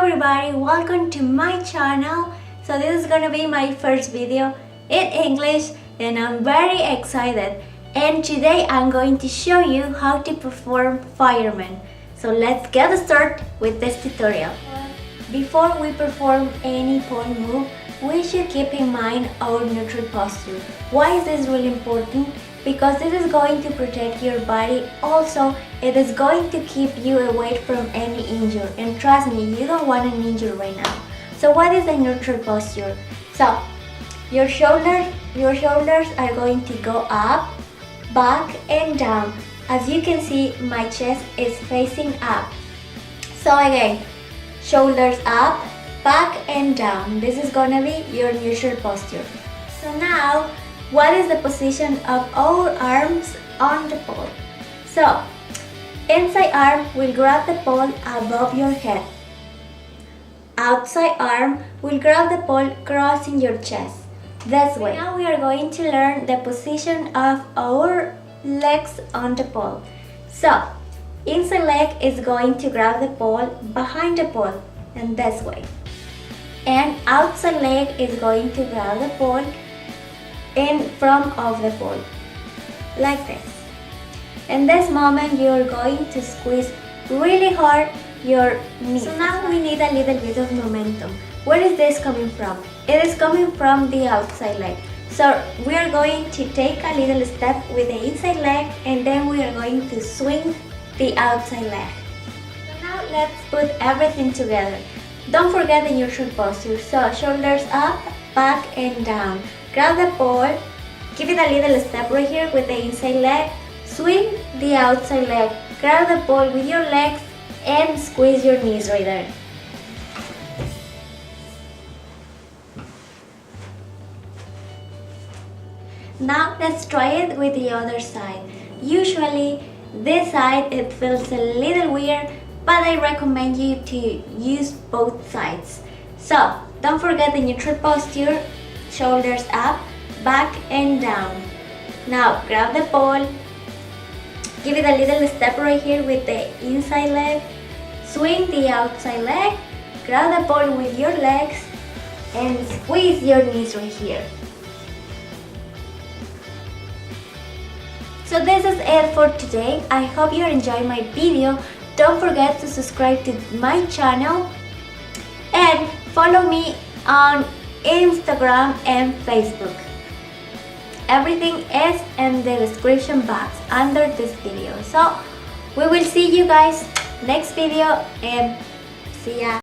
everybody, welcome to my channel. So this is gonna be my first video in English and I'm very excited. And today I'm going to show you how to perform Fireman. So let's get started with this tutorial. Before we perform any pole move, we should keep in mind our neutral posture. Why is this really important? Because this is going to protect your body. Also, it is going to keep you away from any injury. And trust me, you don't want an injury right now. So what is the neutral posture? So, your shoulders are going to go up, back and down. As you can see, my chest is facing up. So again, shoulders up, back and down. This is gonna be your neutral posture. So now, what is the position of our arms on the pole? So, inside arm will grab the pole above your head. Outside arm will grab the pole crossing your chest. This way. Now we are going to learn the position of our legs on the pole. So, inside leg is going to grab the pole behind the pole and this way. And outside leg is going to grab the pole in front of the pole, like this. In this moment, you're going to squeeze really hard your knees. So now we need a little bit of momentum. Where is this coming from? It is coming from the outside leg. So we are going to take a little step with the inside leg and then we are going to swing the outside leg. So now let's put everything together. Don't forget the neutral posture. So shoulders up, back and down. Grab the pole, give it a little step right here with the inside leg, swing the outside leg, grab the pole with your legs and squeeze your knees right there. Now let's try it with the other side. Usually this side it feels a little weird, but I recommend you to use both sides. So don't forget the neutral posture. Shoulders up, back and down. Now grab the pole, give it a little step right here with the inside leg, swing the outside leg, grab the pole with your legs and squeeze your knees right here. So this is it for today. I hope you enjoyed my video. Don't forget to subscribe to my channel and follow me on Instagram and Facebook. Everything is in the description box under this video. So we will see you guys next video and see ya.